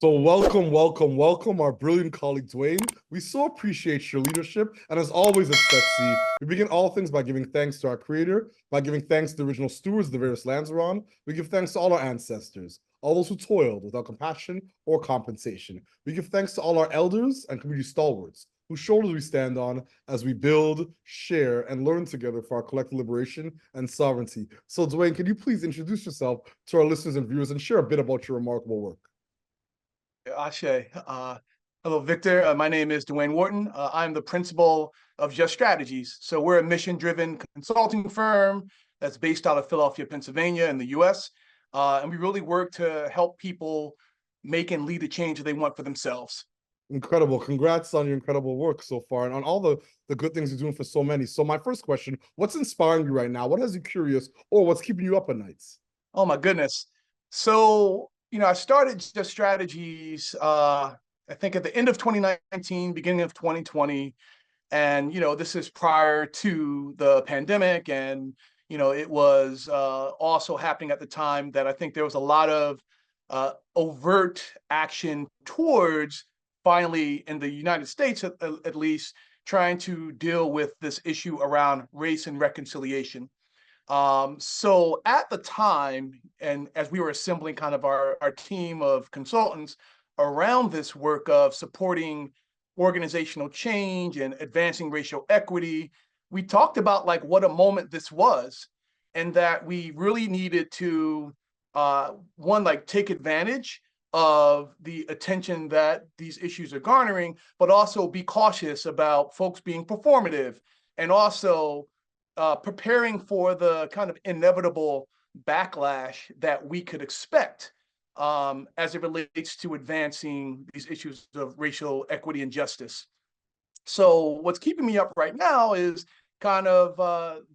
So welcome, welcome, welcome, our brilliant colleague Dwayne. We so appreciate your leadership. And as always at Setsi, we begin all things by giving thanks to our creator, by giving thanks to the original stewards of the various lands we're on. We give thanks to all our ancestors, all those who toiled without compassion or compensation. We give thanks to all our elders and community stalwarts, whose shoulders we stand on as we build, share, and learn together for our collective liberation and sovereignty. So Dwayne, can you please introduce yourself to our listeners and viewers and share a bit about your remarkable work? Ashe. Hello, Victor. My name is Dwayne Wharton. I'm the principal of Just Strategies. So we're a mission-driven consulting firm that's based out of Philadelphia, Pennsylvania in the US. And we really work to help people make and lead the change that they want for themselves. Incredible. Congrats on your incredible work so far and on all the good things you're doing for so many. So my first question, what's inspiring you right now? What has you curious or what's keeping you up at nights? Oh my goodness. So, I started Just Strategies, I think at the end of 2019, beginning of 2020. And, this is prior to the pandemic. And, it was also happening at the time that I think there was a lot of overt action towards finally in the United States, at least, trying to deal with this issue around race and reconciliation. So at the time, and as we were assembling kind of our team of consultants around this work of supporting organizational change and advancing racial equity, we talked about like what a moment this was, and that we really needed to one, like take advantage of the attention that these issues are garnering, but also be cautious about folks being performative and also preparing for the kind of inevitable backlash that we could expect as it relates to advancing these issues of racial equity and justice. So what's keeping me up right now is kind of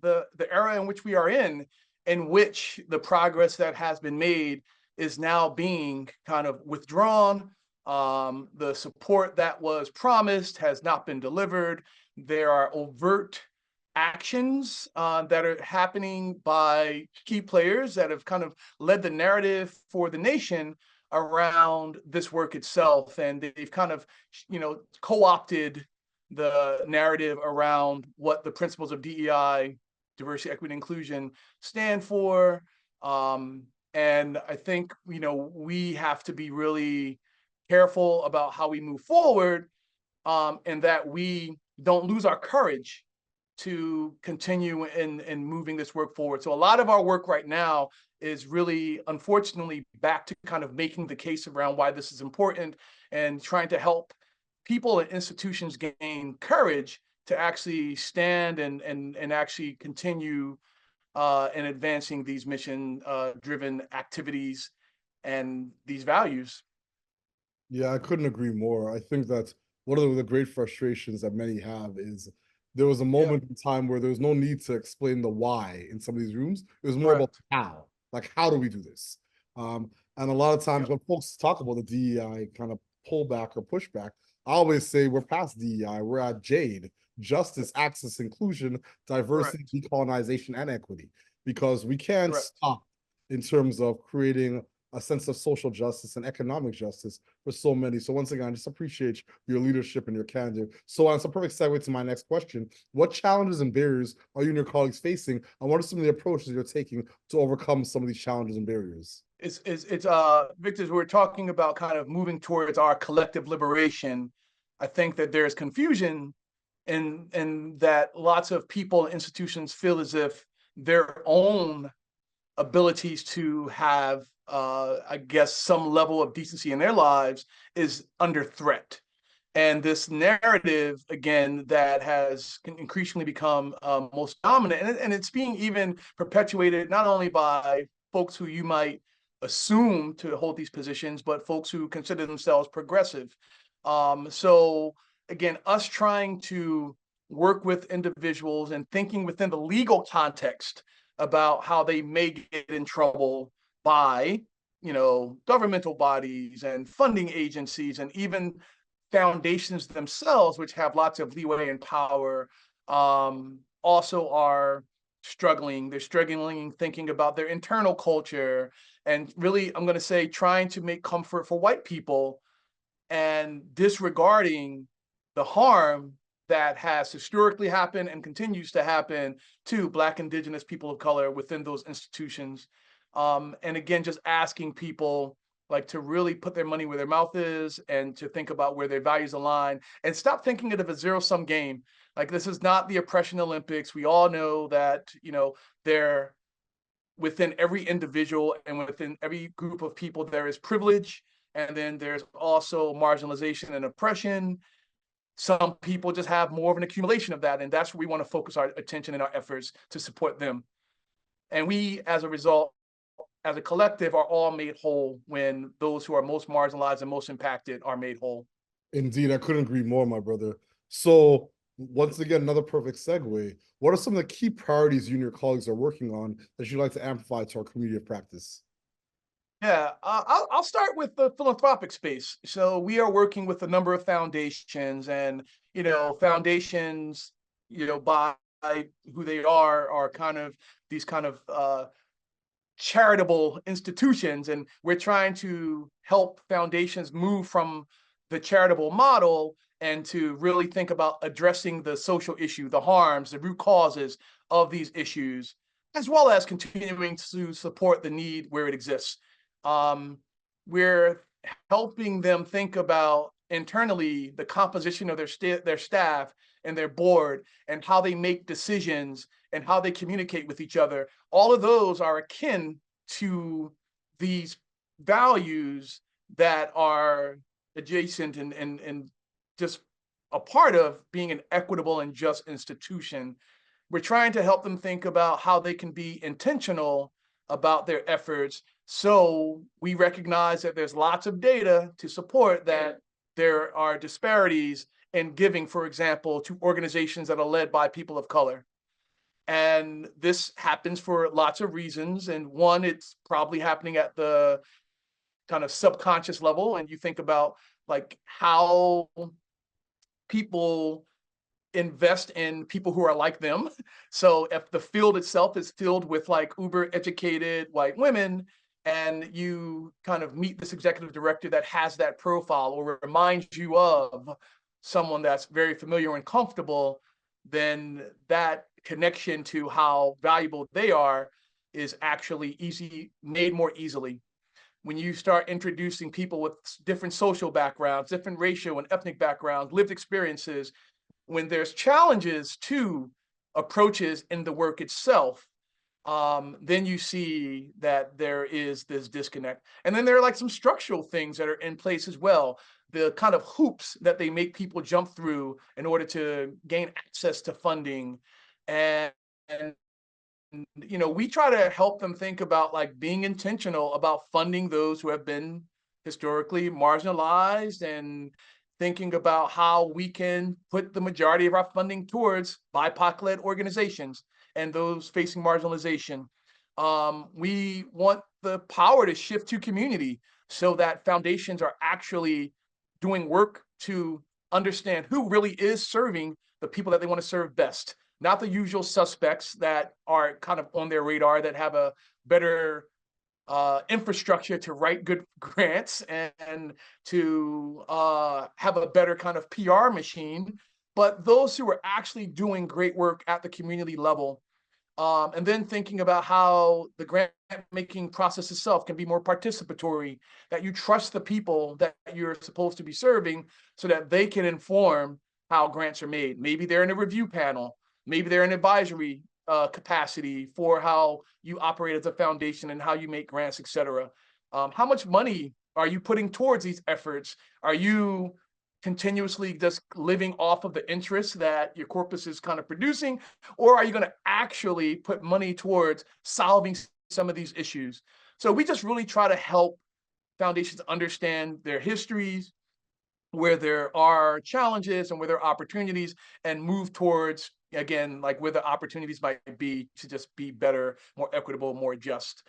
the era in which we are in which the progress that has been made is now being kind of withdrawn. The support that was promised has not been delivered. There are overt actions that are happening by key players that have kind of led the narrative for the nation around this work itself, and they've kind of co-opted the narrative around what the principles of DEI, diversity, equity, inclusion, stand for. And I think we have to be really careful about how we move forward, and that we don't lose our courage to continue in moving this work forward. So a lot of our work right now is really, unfortunately, back to kind of making the case around why this is important and trying to help people and institutions gain courage to actually stand and actually continue in advancing these mission driven activities and these values. Yeah, I couldn't agree more. I think that one of the great frustrations that many have is there was a Yeah, moment in time where there was no need to explain the why in some of these rooms. It was more about correct. how, like how do we do this? And a lot of times Yep, when folks talk about the DEI kind of pullback or pushback, I always say we're past DEI, we're at JADE, justice, access, inclusion, diversity, correct, decolonization, and equity, because we can't correct. stop in terms of creating a sense of social justice and economic justice for so many. So once again, I just appreciate your leadership and your candor. So it's a perfect segue to my next question. What challenges and barriers are you and your colleagues facing? And what are some of the approaches you're taking to overcome some of these challenges and barriers? It's Victor, we're talking about kind of moving towards our collective liberation. I think that there's confusion in that lots of people and institutions feel as if their own abilities to have I guess some level of decency in their lives is under threat. And this narrative, again, that has increasingly become most dominant, and it's being even perpetuated not only by folks who you might assume to hold these positions, but folks who consider themselves progressive. So again, us trying to work with individuals and thinking within the legal context about how they may get in trouble by, governmental bodies and funding agencies and even foundations themselves, which have lots of leeway and power, also are struggling. They're struggling thinking about their internal culture, and really, I'm going to say, trying to make comfort for white people and disregarding the harm that has historically happened and continues to happen to Black, Indigenous, people of color within those institutions. And again, just asking people like to really put their money where their mouth is and to think about where their values align and stop thinking it of a zero-sum game. Like, this is not the oppression Olympics. We all know that, they're within every individual and within every group of people, there is privilege, and then there's also marginalization and oppression. Some people just have more of an accumulation of that, and that's where we want to focus our attention and our efforts to support them. And we, as a result, as a collective, are all made whole when those who are most marginalized and most impacted are made whole. Indeed, I couldn't agree more, my brother. So, once again, another perfect segue. What are some of the key priorities you and your colleagues are working on that you'd like to amplify to our community of practice? Yeah, I'll start with the philanthropic space. So we are working with a number of foundations, and foundations, by who they are kind of these kind of charitable institutions, and we're trying to help foundations move from the charitable model and to really think about addressing the social issue, the harms, the root causes of these issues, as well as continuing to support the need where it exists. We're helping them think about internally the composition of their staff and their board, and how they make decisions and how they communicate with each other. All of those are akin to these values that are adjacent and just a part of being an equitable and just institution. We're trying to help them think about how they can be intentional about their efforts. So we recognize that there's lots of data to support that there are disparities in giving, for example, to organizations that are led by people of color. And this happens for lots of reasons. And one, it's probably happening at the kind of subconscious level. And you think about like how people invest in people who are like them. So if the field itself is filled with like uber educated white women, and you kind of meet this executive director that has that profile or reminds you of someone that's very familiar and comfortable, then that connection to how valuable they are is actually made more easily. When you start introducing people with different social backgrounds, different racial and ethnic backgrounds, lived experiences, when there's challenges to approaches in the work itself, then you see that there is this disconnect. And then there are like some structural things that are in place as well. The kind of hoops that they make people jump through in order to gain access to funding. And we try to help them think about like being intentional about funding those who have been historically marginalized, and thinking about how we can put the majority of our funding towards BIPOC-led organizations and those facing marginalization. We want the power to shift to community so that foundations are actually doing work to understand who really is serving the people that they want to serve best, not the usual suspects that are kind of on their radar that have a better infrastructure to write good grants and to have a better kind of PR machine, but those who are actually doing great work at the community level. And then thinking about how the grant making process itself can be more participatory, that you trust the people that you're supposed to be serving so that they can inform how grants are made. Maybe they're in a review panel, maybe they're in advisory capacity for how you operate as a foundation and how you make grants, et cetera. How much money are you putting towards these efforts? Are you continuously just living off of the interest that your corpus is kind of producing? Or are you going to actually put money towards solving some of these issues? So we just really try to help foundations understand their histories, where there are challenges and where there are opportunities, and move towards, again, like where the opportunities might be to just be better, more equitable, more just.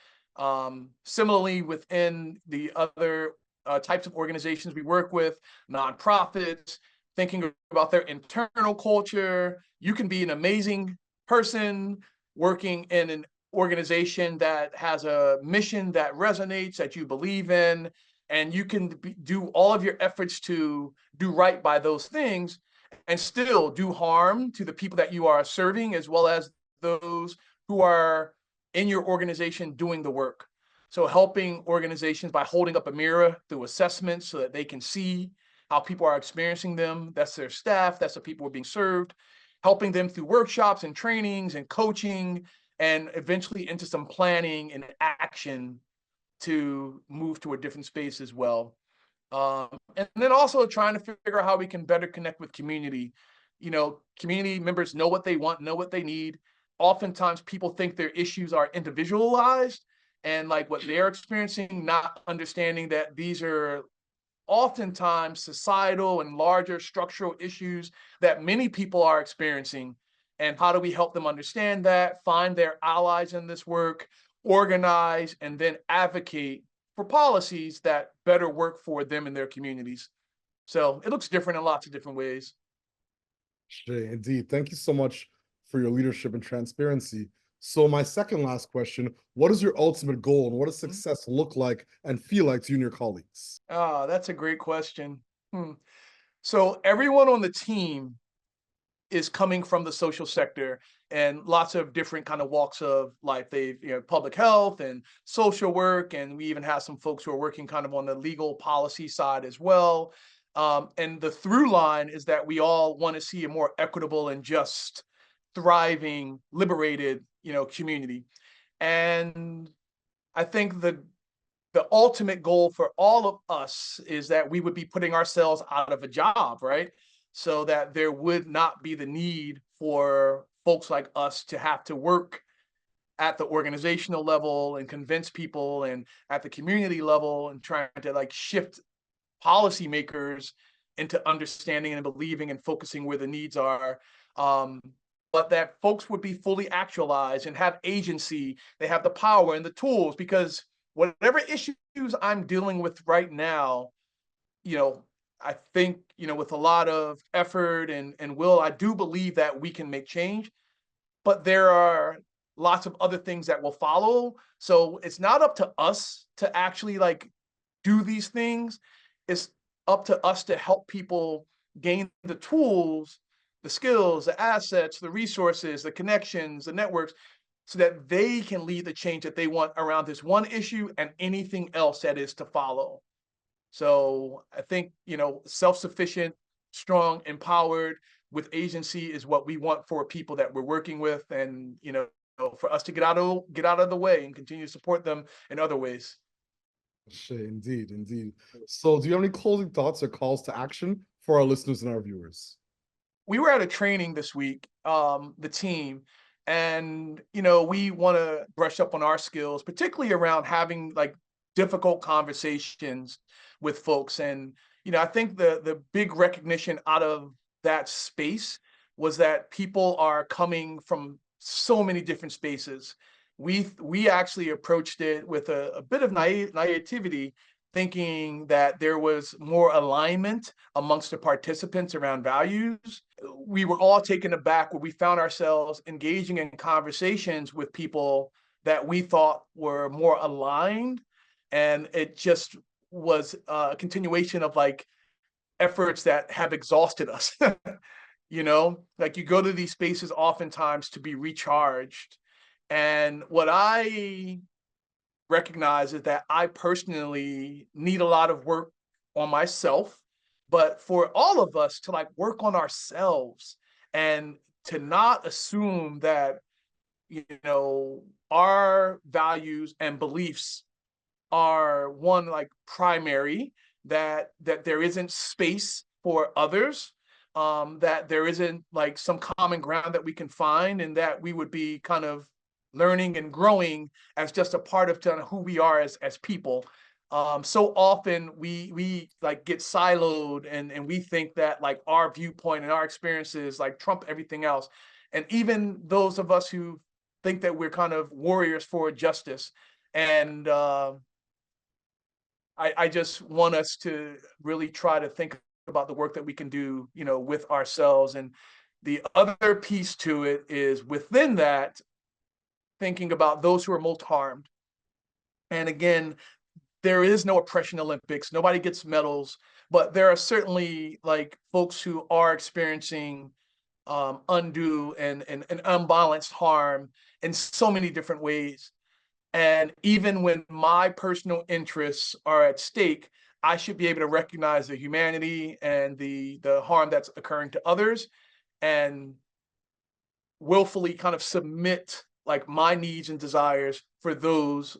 Similarly, within the other types of organizations we work with, nonprofits, thinking about their internal culture. You can be an amazing person, working in an organization that has a mission that resonates, that you believe in, and you can do all of your efforts to do right by those things and still do harm to the people that you are serving, as well as those who are in your organization doing the work. So helping organizations by holding up a mirror through assessments so that they can see how people are experiencing them. That's their staff, that's the people who are being served. Helping them through workshops and trainings and coaching, and eventually into some planning and action to move to a different space as well. And then also trying to figure out how we can better connect with community. You know, community members know what they want, know what they need. Oftentimes people think their issues are individualized and like what they're experiencing, not understanding that these are oftentimes societal and larger structural issues that many people are experiencing. And how do we help them understand that, find their allies in this work, organize, and then advocate for policies that better work for them and their communities? So it looks different in lots of different ways. Shay, indeed. Thank you so much for your leadership and transparency. So my second last question, what is your ultimate goal and what does success look like and feel like to you and your colleagues? That's a great question. So everyone on the team is coming from the social sector and lots of different kind of walks of life. They've, public health and social work, and we even have some folks who are working kind of on the legal policy side as well. And the through line is that we all want to see a more equitable and just, thriving, liberated, community. And I think the ultimate goal for all of us is that we would be putting ourselves out of a job, right? So that there would not be the need for folks like us to have to work at the organizational level and convince people, and at the community level and trying to like shift policymakers into understanding and believing and focusing where the needs are. But that folks would be fully actualized and have agency. They have the power and the tools, because whatever issues I'm dealing with right now, I think, with a lot of effort and will, I do believe that we can make change, but there are lots of other things that will follow. So it's not up to us to actually like do these things. It's up to us to help people gain the tools, the skills, the assets, the resources, the connections, the networks, so that they can lead the change that they want around this one issue and anything else that is to follow. So I think, self-sufficient, strong, empowered with agency is what we want for people that we're working with, and, for us to get out of the way and continue to support them in other ways. Shay, indeed, indeed. So do you have any closing thoughts or calls to action for our listeners and our viewers? We were at a training this week, the team, and we want to brush up on our skills, particularly around having like difficult conversations with folks. And I think the big recognition out of that space was that people are coming from so many different spaces. We actually approached it with a bit of naivety, thinking that there was more alignment amongst the participants around values. We were all taken aback when we found ourselves engaging in conversations with people that we thought were more aligned. And it just was a continuation of like efforts that have exhausted us. Like you go to these spaces oftentimes to be recharged. And what I recognize is that I personally need a lot of work on myself, but for all of us to like work on ourselves and to not assume that, our values and beliefs are one like primary, that there isn't space for others, that there isn't like some common ground that we can find, and that we would be kind of learning and growing as just a part of who we are as people. So often we like get siloed, and we think that like our viewpoint and our experiences like trump everything else. And even those of us who think that we're kind of warriors for justice. And I just want us to really try to think about the work that we can do, with ourselves. And the other piece to it is within that, thinking about those who are most harmed. And again, there is no oppression Olympics. Nobody gets medals, but there are certainly like folks who are experiencing undue and unbalanced harm in so many different ways. And even when my personal interests are at stake, I should be able to recognize the humanity and the harm that's occurring to others, and willfully kind of submit like my needs and desires for those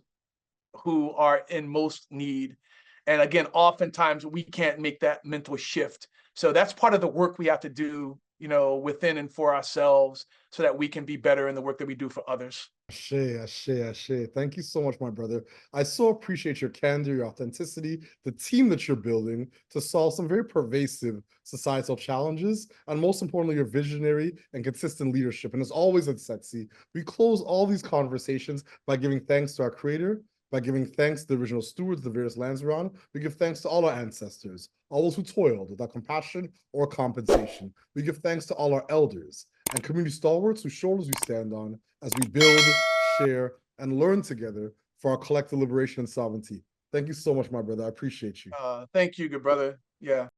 who are in most need. And again, oftentimes we can't make that mental shift. So that's part of the work we have to do, you know, within and for ourselves so that we can be better in the work that we do for others. Ashe, ashe, ashe. Thank you so much, my brother. I so appreciate your candor, your authenticity, the team that you're building to solve some very pervasive societal challenges, and most importantly, your visionary and consistent leadership. And as always at Setsi, we close all these conversations by giving thanks to our creator, by giving thanks to the original stewards, the various lands we're on. We give thanks to all our ancestors, all those who toiled without compassion or compensation. We give thanks to all our elders and community stalwarts whose shoulders we stand on as we build, share, and learn together for our collective liberation and sovereignty. Thank you so much, my brother. I appreciate you. Thank you, good brother. Yeah.